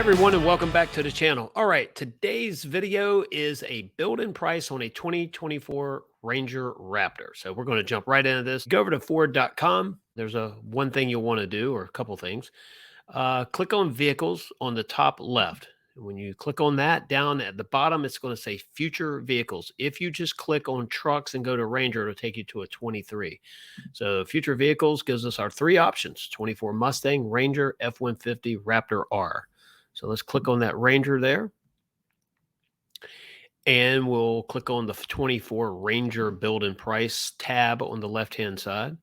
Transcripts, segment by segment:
Everyone, and welcome back to the channel. All right, today's video is a build-in price on a 2024 Ranger Raptor. So we're going to jump right into this. Go over to Ford.com. There's one thing you'll want to do, or a couple things. Click on vehicles on the top left. When you click on that, down at the bottom, it's going to say future vehicles. If you just click on trucks and go to Ranger, it'll take you to a 23. So future vehicles gives us our three options: 24 Mustang, Ranger, F-150, Raptor R. So let's click on that Ranger there. And we'll click on the 24 Ranger build-in price tab on the left-hand side.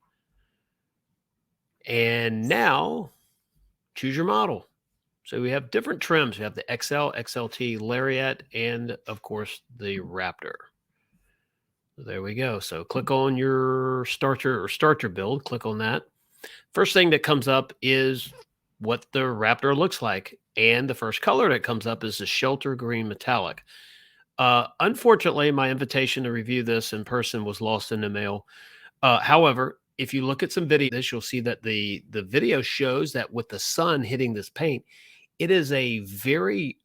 And now choose your model. So we have different trims. We have the XL, XLT, Lariat, and of course the Raptor. So there we go. So click on your start your build. Click on that. First thing that comes up is what the Raptor looks like. And the first color that comes up is the Shelter Green Metallic. Unfortunately, my invitation to review this in person was lost in the mail. However, if you look at some videos, you'll see that the video shows that with the sun hitting this paint, it is a very,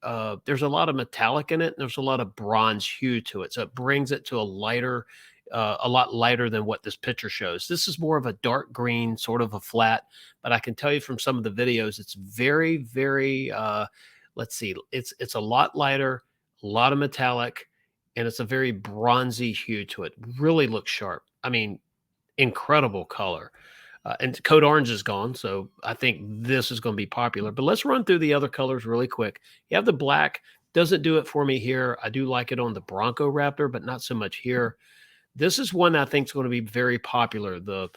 there's a lot of metallic in it. And there's a lot of bronze hue to it. So it brings it to a lot lighter than what this picture shows. This is more of a dark green, sort of a flat, but I can tell you from some of the videos, it's very, very, let's see, it's a lot lighter, a lot of metallic, and it's a very bronzy hue to it. Really looks sharp. I mean, incredible color. And Code Orange is gone, so I think this is going to be popular. But let's run through the other colors really quick. You have the black. Doesn't do it for me here. I do like it on the Bronco Raptor, but not so much here. This is one I think is going to be very popular. The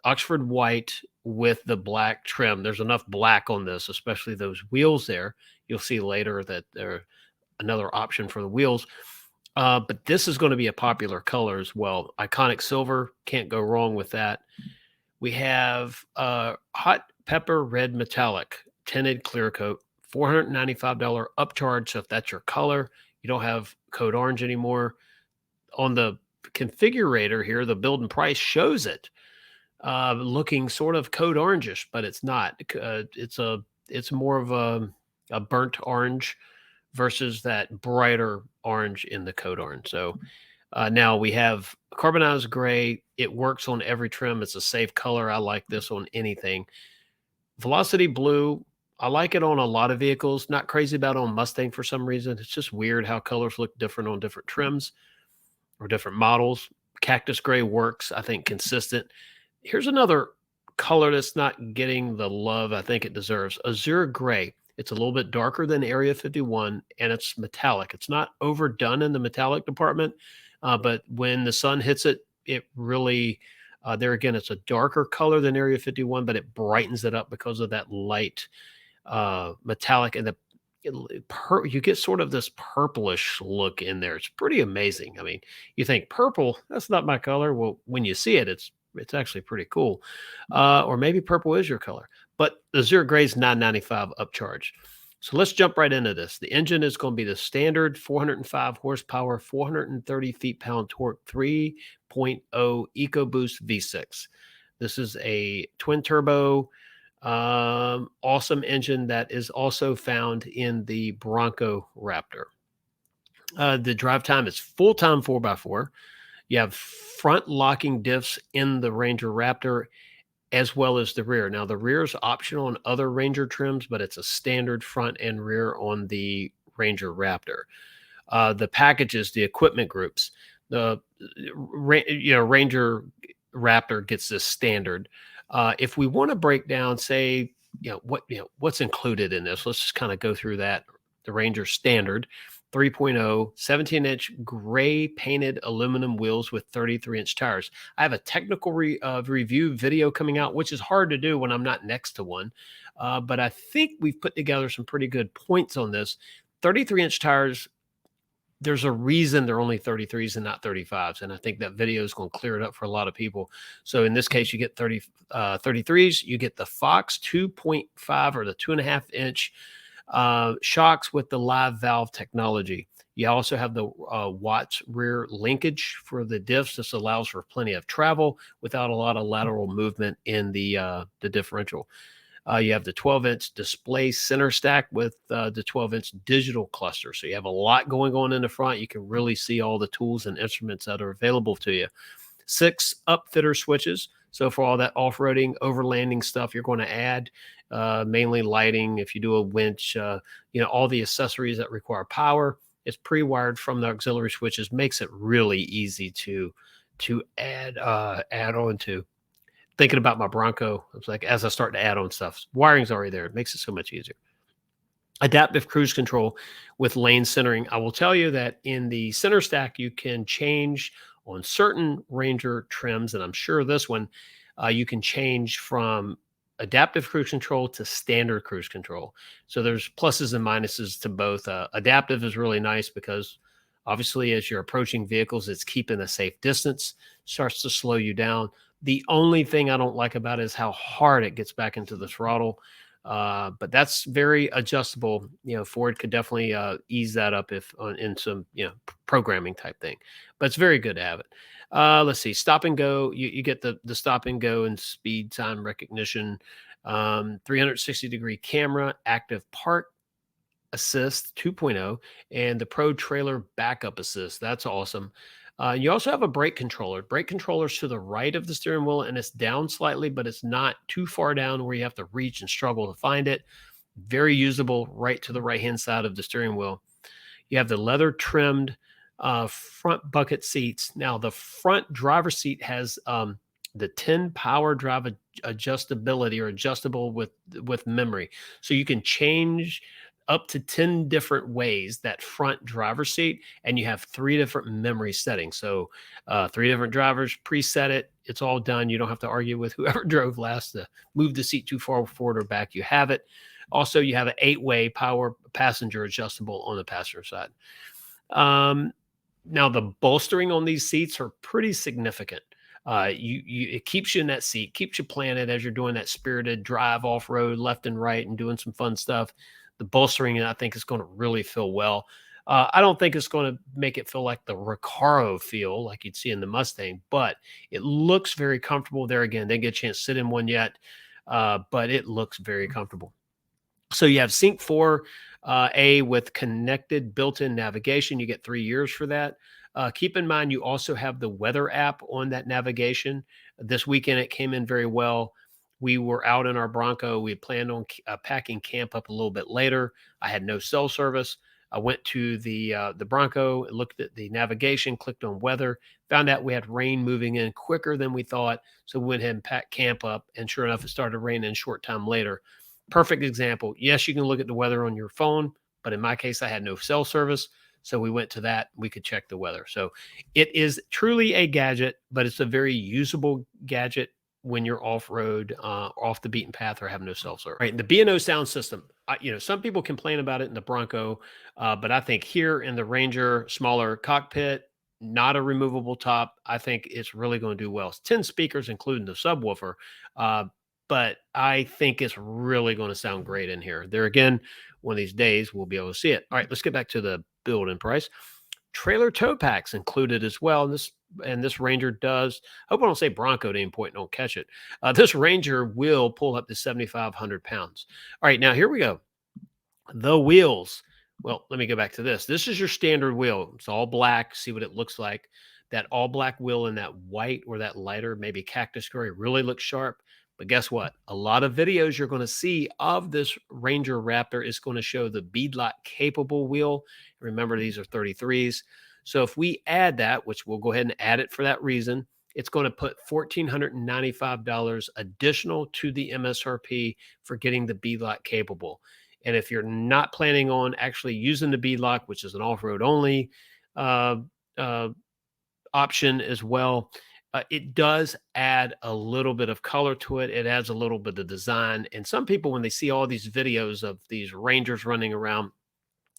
Oxford white with the black trim. There's enough black on this, especially those wheels there. You'll see later that they're another option for the wheels. But this is going to be a popular color as well. Iconic silver, can't go wrong with that. We have Hot Pepper Red Metallic, tinted clear coat, $495 upcharge. So if that's your color, you don't have Code Orange anymore. On the configurator here, the build and price shows it looking sort of Code Orangish, but it's not. It's more of a burnt orange versus that brighter orange in the Code Orange. So now we have carbonized gray. It works on every trim. It's a safe color. I like this on anything. Velocity blue. I like it on a lot of vehicles. Not crazy about it on Mustang for some reason. It's just weird how colors look different on different trims or different models. Cactus gray works, I think, consistent. Here's another color that's not getting the love I think it deserves. Azure gray. It's a little bit darker than Area 51, and it's metallic. It's not overdone in the metallic department, but when the sun hits it, it really, there again, it's a darker color than Area 51, but it brightens it up because of that light metallic. And you get sort of this purplish look in there. It's pretty amazing. I mean, you think purple, that's not my color. Well, when you see it, it's actually pretty cool. Or maybe purple is your color. But the Azure Gray is $995 upcharge. So let's jump right into this. The engine is going to be the standard 405 horsepower, 430 feet-pound torque, 3.0 EcoBoost V6. This is a twin-turbo, awesome engine that is also found in the Bronco Raptor. The drive time is full-time 4x4. You have front locking diffs in the Ranger Raptor, as well as the rear. Now, the rear is optional on other Ranger trims, but it's a standard front and rear on the Ranger Raptor. The packages, the equipment groups, the Ranger Raptor gets this standard. If we want to break down, say, what's included in this, let's just kind of go through that. The Ranger standard, 3.0, 17-inch gray painted aluminum wheels with 33-inch tires. I have a technical review video coming out, which is hard to do when I'm not next to one. But I think we've put together some pretty good points on this. 33-inch tires, there's a reason they're only 33s and not 35s. And I think that video is going to clear it up for a lot of people. So in this case, you get 33s. You get the Fox 2.5 or the 2.5-inch shocks with the live valve technology. You also have the Watts rear linkage for the diffs. This allows for plenty of travel without a lot of lateral movement in the differential. You have the 12-inch display center stack with the 12-inch digital cluster. So you have a lot going on in the front. You can really see all the tools and instruments that are available to you. 6 upfitter switches. So for all that off-roading, overlanding stuff you're going to add, mainly lighting, if you do a winch, all the accessories that require power, it's pre-wired from the auxiliary switches, makes it really easy to add on to. Thinking about my Bronco, I was like, as I start to add on stuff, wiring's already there. It makes it so much easier. Adaptive cruise control with lane centering. I will tell you that in the center stack, you can change on certain Ranger trims, and I'm sure this one, you can change from adaptive cruise control to standard cruise control. So there's pluses and minuses to both. Adaptive is really nice because obviously, as you're approaching vehicles, it's keeping a safe distance, starts to slow you down. The only thing I don't like about it is how hard it gets back into the throttle. But that's very adjustable. Ford could definitely ease that up if in some programming type thing. But it's very good to have it. Let's see, stop and go. You get the stop and go and speed time recognition, 360-degree camera, active park assist 2.0, and the Pro Trailer Backup Assist. That's awesome. You also have a brake controller. Brake controller's to the right of the steering wheel, and it's down slightly, but it's not too far down where you have to reach and struggle to find it. Very usable right to the right-hand side of the steering wheel. You have the leather trimmed front bucket seats. Now, the front driver's seat has the 10 power drive adjustability or adjustable with memory. So you can change up to 10 different ways that front driver's seat, and you have 3 different memory settings. So 3 different drivers preset it. It's all done. You don't have to argue with whoever drove last to move the seat too far forward or back. You have it. Also, you have an 8-way power passenger adjustable on the passenger side. Now the bolstering on these seats are pretty significant. It keeps you in that seat, keeps you planted as you're doing that spirited drive off road left and right and doing some fun stuff. The bolstering, I think, is going to really feel well. I don't think it's going to make it feel like the Recaro feel like you'd see in the Mustang, but it looks very comfortable. There again, didn't get a chance to sit in one yet, but it looks very comfortable. So you have Sync 4 A with connected built-in navigation. You get 3 years for that. Keep in mind, you also have the weather app on that navigation. This weekend, it came in very well. We were out in our Bronco. We had planned on packing camp up a little bit later. I had no cell service. I went to the Bronco, looked at the navigation, clicked on weather, found out we had rain moving in quicker than we thought. So we went ahead and packed camp up, and sure enough, it started raining a short time later. Perfect example. Yes, you can look at the weather on your phone, but in my case, I had no cell service. So we went to that. We could check the weather. So it is truly a gadget, but it's a very usable gadget when you're off-road, off the beaten path, or have no cell service. Right. The B&O sound system. Some people complain about it in the Bronco, but I think here in the Ranger, smaller cockpit, not a removable top, I think it's really going to do well. It's 10 speakers, including the subwoofer. But I think it's really going to sound great in here. There again, one of these days we'll be able to see it. All right, let's get back to the build and price. Trailer tow packs included as well. And this Ranger does. Hope I don't say Bronco at any point. Don't catch it. This Ranger will pull up to 7,500 pounds. All right, now here we go. The wheels. Well, let me go back to this. This is your standard wheel. It's all black. See what it looks like. That all black wheel and that white or that lighter, maybe cactus gray, really looks sharp. But guess what? A lot of videos you're going to see of this Ranger Raptor is going to show the beadlock capable wheel. Remember, these are 33s. So if we add that, which we'll go ahead and add it for that reason, it's going to put $1,495 additional to the MSRP for getting the beadlock capable. And if you're not planning on actually using the beadlock, which is an off-road only option as well, it does add a little bit of color to it. It adds a little bit of design. And some people, when they see all these videos of these Rangers running around,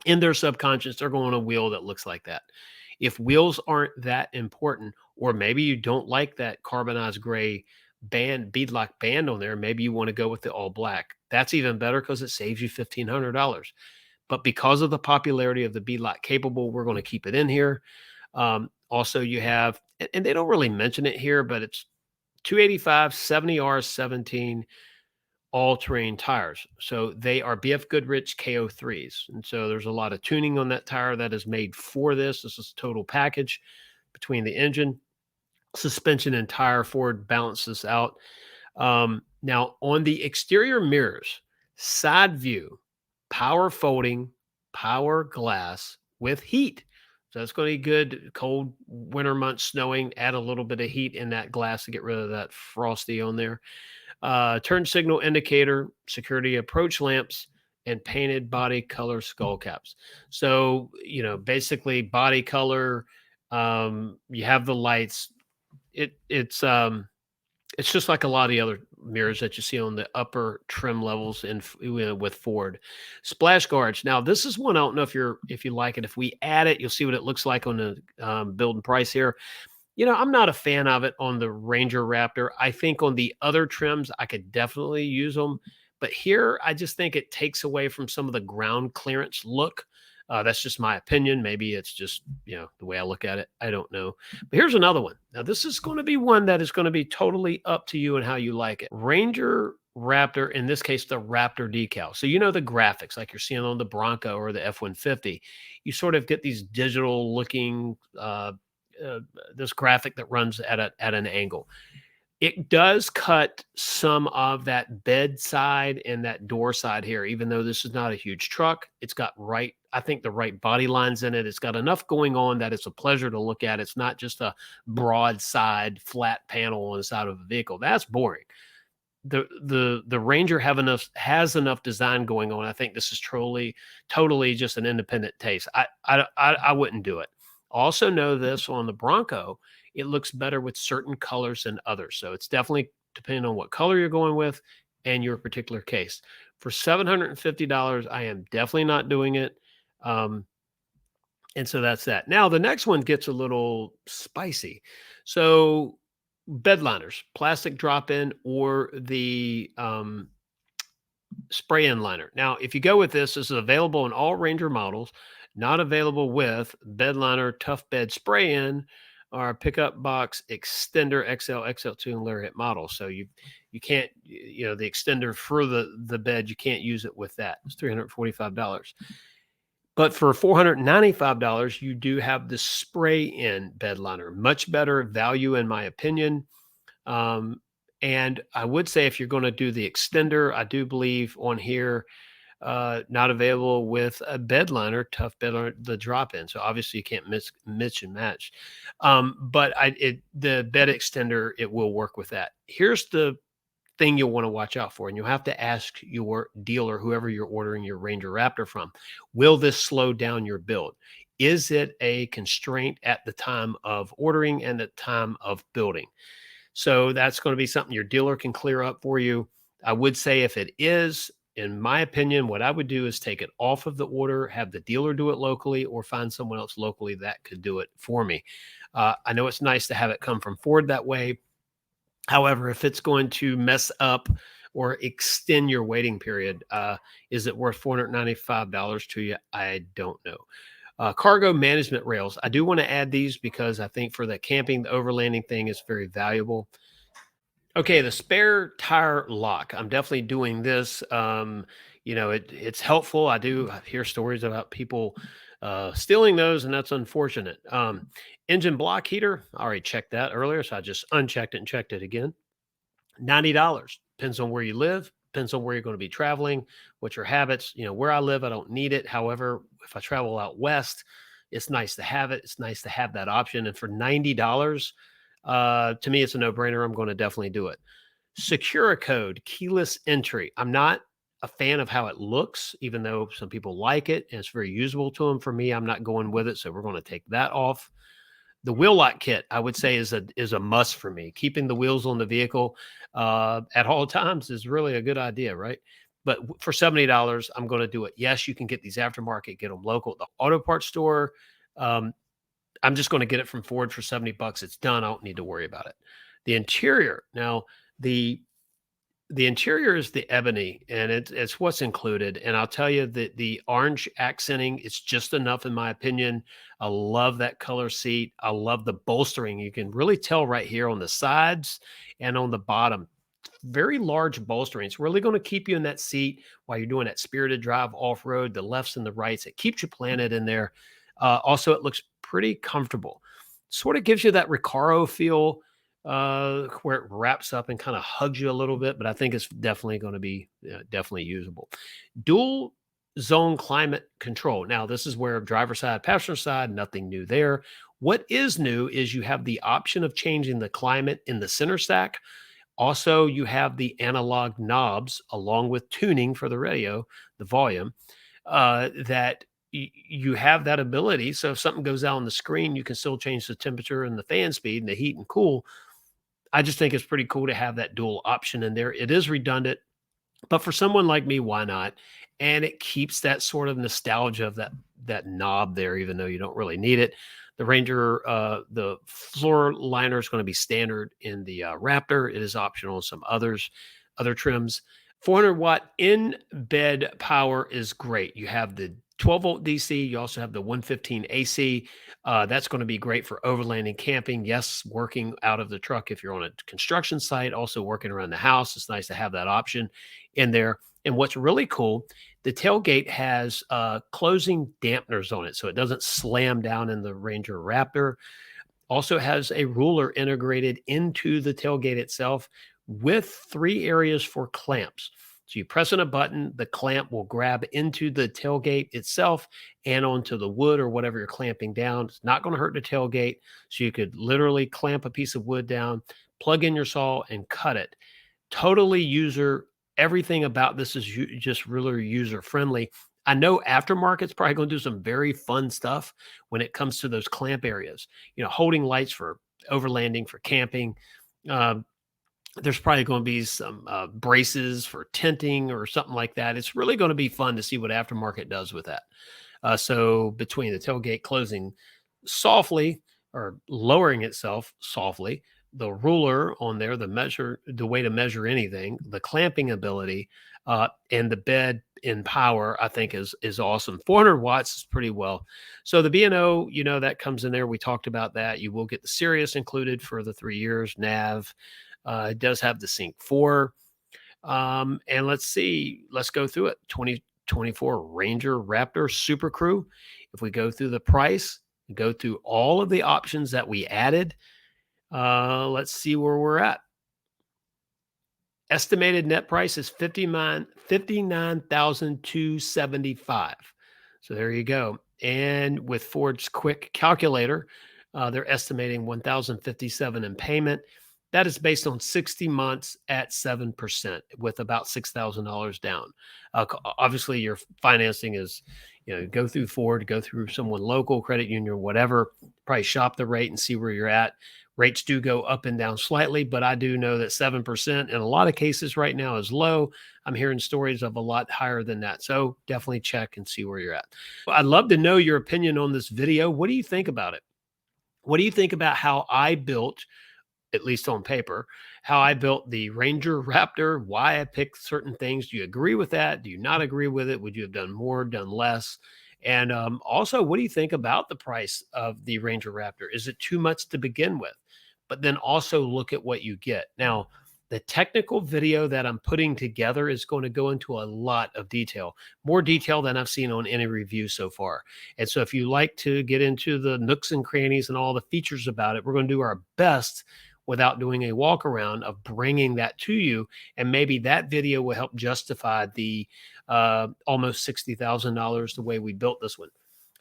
in their subconscious, they're going on a wheel that looks like that. If wheels aren't that important, or maybe you don't like that carbonized gray beadlock band on there, maybe you want to go with the all black. That's even better because it saves you $1,500. But because of the popularity of the beadlock capable, we're going to keep it in here. Also, you have, and they don't really mention it here, but it's 285, 70R, 17, all-terrain tires. So they are BF Goodrich KO3s. And so there's a lot of tuning on that tire that is made for this. This is a total package between the engine, suspension, and tire. Ford balances out. Now, on the exterior mirrors, side view, power folding, power glass with heat. So that's going to be good. Cold winter months, snowing, add a little bit of heat in that glass to get rid of that frosty on there. Turn signal indicator, security approach lamps, and painted body color skull caps. So, basically body color, you have the lights. It's just like a lot of the other mirrors that you see on the upper trim levels with Ford. Splash guards. Now, this is one I don't know if you like it. If we add it, you'll see what it looks like on the build and price here. I'm not a fan of it on the Ranger Raptor. I think on the other trims, I could definitely use them. But here, I just think it takes away from some of the ground clearance look. That's just my opinion. Maybe it's just, the way I look at it. I don't know. But here's another one. Now, this is going to be one that is going to be totally up to you and how you like it. Ranger Raptor, in this case, the Raptor decal. So, the graphics like you're seeing on the Bronco or the F-150. You sort of get these digital looking this graphic that runs at an angle. It does cut some of that bed side and that door side here, even though this is not a huge truck. It's got I think the right body lines in it. It's got enough going on that it's a pleasure to look at. It's not just a broadside flat panel on the side of a vehicle. That's boring. The Ranger has enough design going on. I think this is totally just an independent taste. I wouldn't do it. Also know this on the Bronco, it looks better with certain colors than others. So it's definitely depending on what color you're going with and your particular case. For $750, I am definitely not doing it. And so that's that. Now the next one gets a little spicy. So bed liners, plastic drop-in or the spray-in liner. Now, if you go with this is available in all Ranger models, not available with bed liner, tough bed spray-in, or pickup box extender XL, XL2, and Lariat models. So you can't, the extender for the bed, you can't use it with that. It's $345. But for $495, you do have the spray-in bed liner. Much better value, in my opinion. And I would say if you're going to do the extender, I do believe on here, not available with a bed liner, tough bed liner, the drop-in. So obviously you can't mix and match. But the bed extender, it will work with that. Here's the thing you'll want to watch out for, and you'll have to ask your dealer, whoever you're ordering your Ranger Raptor from, will this slow down your build? Is it a constraint at the time of ordering and the time of building? So that's going to be something your dealer can clear up for you. I would say if it is, in my opinion, what I would do is take it off of the order, have the dealer do it locally, or find someone else locally that could do it for me. I know it's nice to have it come from Ford that way. However, if it's going to mess up or extend your waiting period, is it worth $495 to you? I don't know. Cargo management rails. I do want to add these because I think for the camping, the overlanding thing is very valuable. Okay, the spare tire lock. I'm definitely doing this. It's helpful. I hear stories about people stealing those, and that's unfortunate. Engine block heater. I already checked that earlier, so I just unchecked it and checked it again. $90. Depends on where you live. Depends on where you're going to be traveling, what your habits. Where I live, I don't need it. However, if I travel out west, it's nice to have it. It's nice to have that option. And for $90, to me, it's a no-brainer. I'm going to definitely do it. Secure code, keyless entry. I'm not a fan of how it looks, even though some people like it and it's very usable to them. For me, I'm not going with it, so we're going to take that off. The wheel lock kit, I would say, is a must for me. Keeping the wheels on the vehicle at all times is really a good idea, right? But for $70, I'm going to do it. Yes, you can get these aftermarket, get them local at the auto parts store. I'm just going to get it from Ford for $70. It's done. I don't need to worry about it. The interior. Now, the interior is the ebony, and it's what's included. And I'll tell you that the orange accenting, it's just enough, in my opinion. I love that color seat. I love the bolstering. You can really tell right here on the sides and on the bottom. very large bolstering. It's really going to keep you in that seat while you're doing that spirited drive off road, the lefts and the rights. It keeps you planted in there. Also, it looks pretty comfortable. Sort of gives you that Recaro feel where it wraps up and kind of hugs you a little bit, but I think it's definitely going to be definitely usable. Dual zone climate control. Now, this is where driver side, passenger side, nothing new there. What is new is you have the option of changing the climate in the center stack. Also, you have the analog knobs along with tuning for the radio, the volume, that you have that ability. So if something goes out on the screen, you can still change the temperature and the fan speed and the heat and cool. I just think it's pretty cool to have that dual option in there. It is redundant, but for someone like me, why not? And it keeps that sort of nostalgia of that knob there, even though you don't really need it. The Ranger, the floor liner is going to be standard in the Raptor. It is optional in some other trims. 400-watt in bed power is great. You have the 12-volt DC. You also have the 115 AC. That's going to be great for overlanding, camping. Yes, working out of the truck if you're on a construction site. Also working around the house. It's nice to have that option in there. And what's really cool, the tailgate has closing dampeners on it, so it doesn't slam down in the Ranger Raptor. Also has a ruler integrated into the tailgate itself with 3 areas for clamps. So you press on a button, the clamp will grab into the tailgate itself and onto the wood or whatever you're clamping down. It's not going to hurt the tailgate. So you could literally clamp a piece of wood down, plug in your saw, and cut it. Totally everything about this is just really user friendly. I know aftermarket's probably going to do some very fun stuff when it comes to those clamp areas, holding lights for overlanding, for camping. There's probably going to be some braces for tenting or something like that. It's really going to be fun to see what aftermarket does with that. So between the tailgate closing softly or lowering itself softly, the ruler on there, the way to measure anything, the clamping ability, and the bed in power, I think is awesome. 400 watts is pretty well. So the B&O, that comes in there. We talked about that. You will get the Sirius included for the 3 years, nav. It does have the Sync 4. And let's go through it. 2024 Ranger Raptor Super Crew. If we go through the price, go through all of the options that we added, let's see where we're at. Estimated net price is $59,275. So there you go. And with Ford's quick calculator, they're estimating $1,057 in payment. That is based on 60 months at 7% with about $6,000 down. Obviously, your financing is, go through Ford, go through someone local, credit union, whatever. Probably shop the rate and see where you're at. Rates do go up and down slightly, but I do know that 7% in a lot of cases right now is low. I'm hearing stories of a lot higher than that. So definitely check and see where you're at. I'd love to know your opinion on this video. What do you think about it? What do you think about how I built, at least on paper, how I built the Ranger Raptor, why I picked certain things? Do you agree with that? Do you not agree with it? Would you have done more, done less? And also, what do you think about the price of the Ranger Raptor? Is it too much to begin with? But then also look at what you get. Now, the technical video that I'm putting together is going to go into a lot of detail, more detail than I've seen on any review so far. And so if you like to get into the nooks and crannies and all the features about it, we're going to do our best without doing a walk around of bringing that to you. And maybe that video will help justify the almost $60,000 the way we built this one.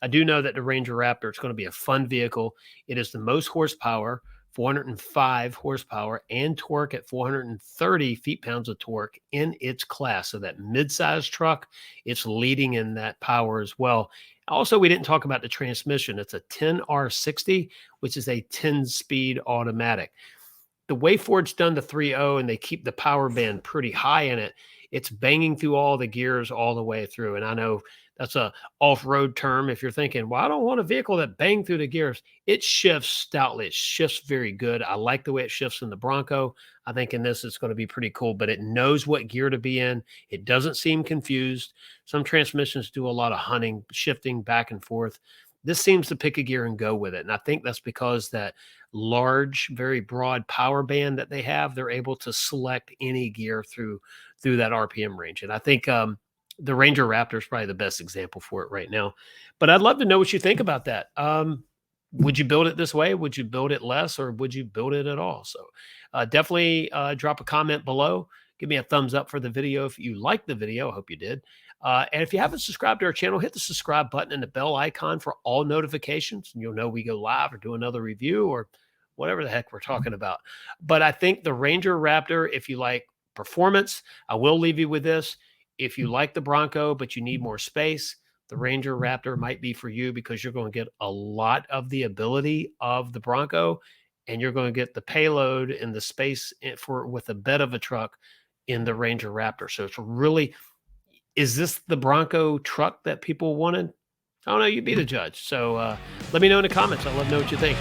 I do know that the Ranger Raptor is going to be a fun vehicle. It is the most horsepower, 405 horsepower, and torque at 430 feet-pounds of torque in its class. So that mid-size truck, it's leading in that power as well. Also, we didn't talk about the transmission. It's a 10R60, which is a 10-speed automatic. The way Ford's done the 3.0 and they keep the power band pretty high in it, it's banging through all the gears all the way through. And I know that's a off-road term. If you're thinking, well, I don't want a vehicle that bang through the gears. It shifts stoutly. It shifts very good. I like the way it shifts in the Bronco. I think in this, it's going to be pretty cool, but it knows what gear to be in. It doesn't seem confused. Some transmissions do a lot of hunting, shifting back and forth. This seems to pick a gear and go with it. And I think that's because that large, very broad power band that they have, they're able to select any gear through that RPM range. And I think the Ranger Raptor is probably the best example for it right now. But I'd love to know what you think about that. Would you build it this way? Would you build it less, or would you build it at all? So definitely drop a comment below. Give me a thumbs up for the video if you liked the video. I hope you did. And if you haven't subscribed to our channel, hit the subscribe button and the bell icon for all notifications. And you'll know we go live or do another review or whatever the heck we're talking about. But I think the Ranger Raptor, if you like performance, I will leave you with this. If you like the Bronco, but you need more space, the Ranger Raptor might be for you because you're going to get a lot of the ability of the Bronco, and you're going to get the payload and the space for with a bed of a truck in the Ranger Raptor. So it's really, is this the Bronco truck that people wanted? I don't know. You be the judge. So let me know in the comments. I'd love to know what you think.